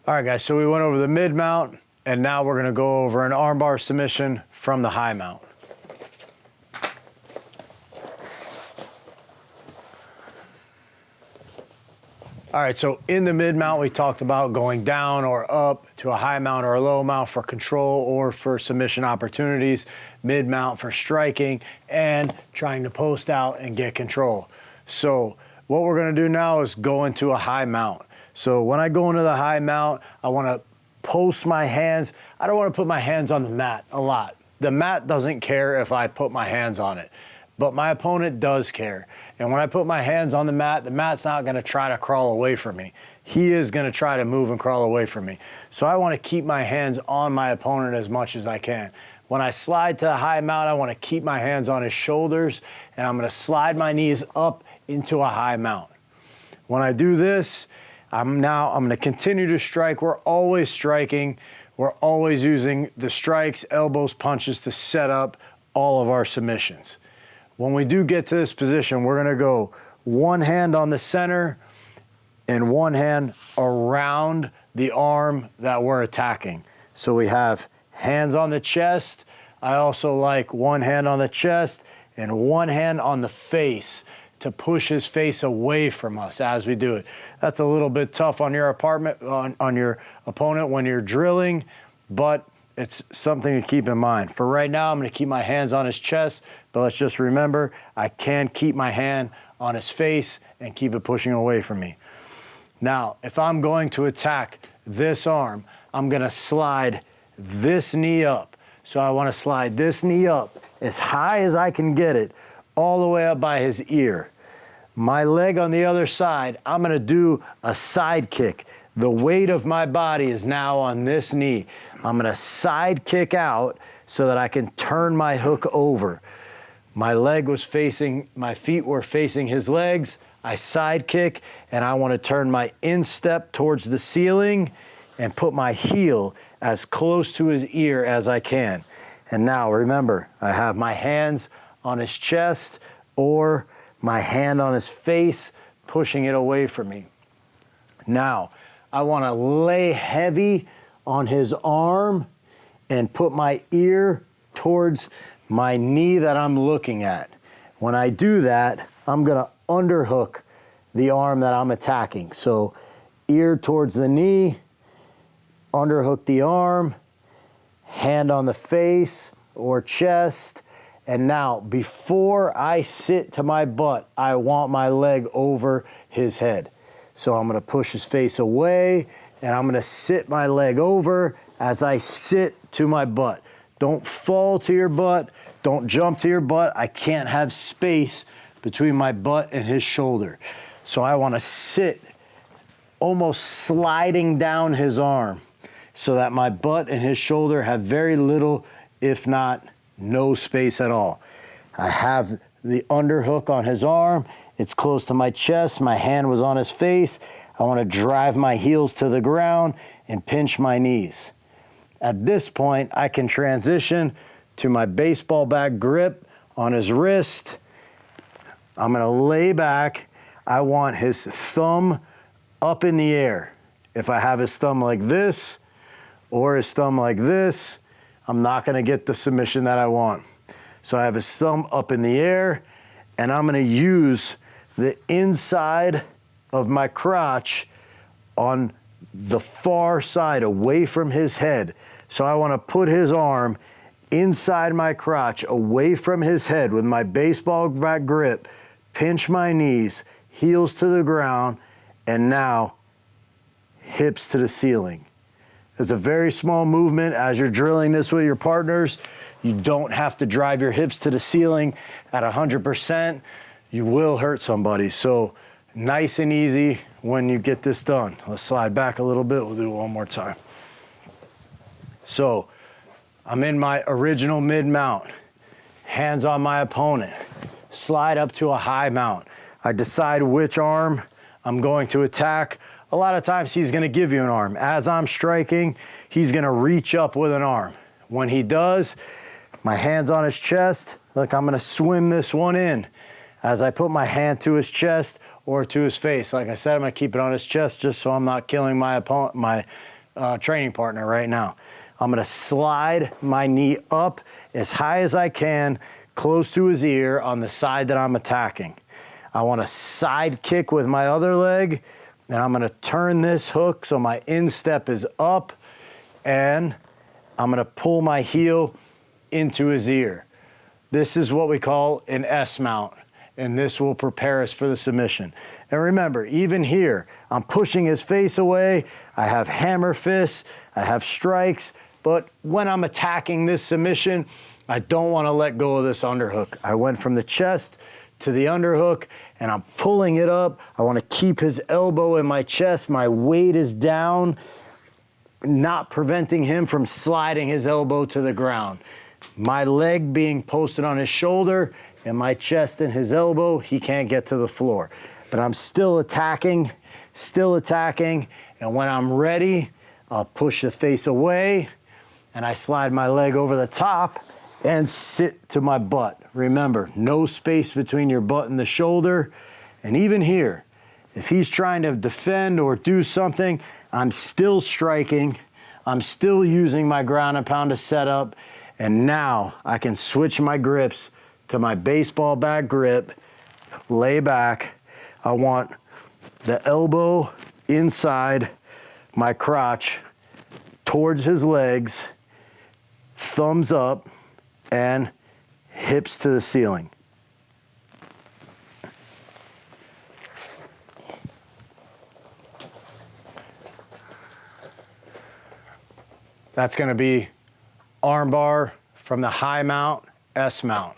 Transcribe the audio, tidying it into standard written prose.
All right, guys, so we went over the mid mount, and now we're gonna go over an armbar submission from the high mount. All right, so in the mid mount, we talked about going down or up to a high mount or a low mount for control or for submission opportunities, mid mount for striking, and trying to post out and get control. So what we're gonna do now is go into a high mount. So when I go into the high mount, I wanna post my hands. I don't wanna put my hands on the mat a lot. The mat doesn't care if I put my hands on it, but my opponent does care. And when I put my hands on the mat's not gonna try to crawl away from me. He is gonna try to move and crawl away from me. So I wanna keep my hands on my opponent as much as I can. When I slide to the high mount, I wanna keep my hands on his shoulders, and I'm gonna slide my knees up into a high mount. When I do this, I'm gonna continue to strike. We're always striking. We're always using the strikes, elbows, punches to set up all of our submissions. When we do get to this position, we're gonna go one hand on the center and one hand around the arm that we're attacking. So we have hands on the chest. I also like one hand on the chest and one hand on the face to push his face away from us as we do it. That's a little bit tough on your on your opponent when you're drilling, but it's something to keep in mind. For right now, I'm gonna keep my hands on his chest, but let's just remember, I can keep my hand on his face and keep it pushing away from me. Now, if I'm going to attack this arm, I'm gonna slide this knee up. So I wanna slide this knee up as high as I can get it, all the way up by his ear. My leg on the other side, I'm gonna do a side kick. The weight of my body is now on this knee. I'm gonna side kick out so that I can turn my hook over. My feet were facing his legs. I side kick, and I wanna turn my instep towards the ceiling and put my heel as close to his ear as I can. And now remember, I have my hands on his chest or my hand on his face, pushing it away from me. Now, I wanna lay heavy on his arm and put my ear towards my knee that I'm looking at. When I do that, I'm gonna underhook the arm that I'm attacking. So ear towards the knee, underhook the arm, hand on the face or chest. And now, before I sit to my butt, I want my leg over his head. So I'm gonna push his face away, and I'm gonna sit my leg over as I sit to my butt. Don't fall to your butt, don't jump to your butt. I can't have space between my butt and his shoulder. So I wanna sit almost sliding down his arm so that my butt and his shoulder have very little, if not no space at all. I have the underhook on his arm. It's close to my chest. My hand was on his face. I want to drive my heels to the ground and pinch my knees. At this point, I can transition to my baseball bat grip on his wrist. I'm going to lay back. I want his thumb up in the air. If I have his thumb like this or his thumb like this, I'm not gonna get the submission that I want. So I have his thumb up in the air, and I'm gonna use the inside of my crotch on the far side, away from his head. So I wanna put his arm inside my crotch, away from his head with my baseball bat grip, pinch my knees, heels to the ground, and now hips to the ceiling. It's a very small movement. As you're drilling this with your partners, you don't have to drive your hips to the ceiling at 100%. You will hurt somebody. So nice and easy when you get this done. Let's slide back a little bit. We'll do it one more time. So I'm in my original mid mount, hands on my opponent, slide up to a high mount. I decide which arm I'm going to attack. A lot of times he's gonna give you an arm. As I'm striking, he's gonna reach up with an arm. When he does, my hand's on his chest. Look, I'm gonna swim this one in. As I put my hand to his chest or to his face, like I said, I'm gonna keep it on his chest just so I'm not killing my opponent, my training partner right now. I'm gonna slide my knee up as high as I can, close to his ear on the side that I'm attacking. I wanna side kick with my other leg, and I'm gonna turn this hook so my instep is up, and I'm gonna pull my heel into his ear. This is what we call an S mount, and this will prepare us for the submission. And remember, even here, I'm pushing his face away, I have hammer fists, I have strikes, but when I'm attacking this submission, I don't wanna let go of this underhook. I went from the chest to the underhook, and I'm pulling it up. I wanna keep his elbow in my chest, my weight is down, not preventing him from sliding his elbow to the ground. My leg being posted on his shoulder and my chest and his elbow, he can't get to the floor. But I'm still attacking, and when I'm ready, I'll push the face away and I slide my leg over the top and sit to my butt. Remember, no space between your butt and the shoulder. And even here, if he's trying to defend or do something, I'm still striking, I'm still using my ground and pound to set up, and now I can switch my grips to my baseball bat grip, lay back. I want the elbow inside my crotch towards his legs, thumbs up, and hips to the ceiling. That's gonna be armbar from the high mount, S mount.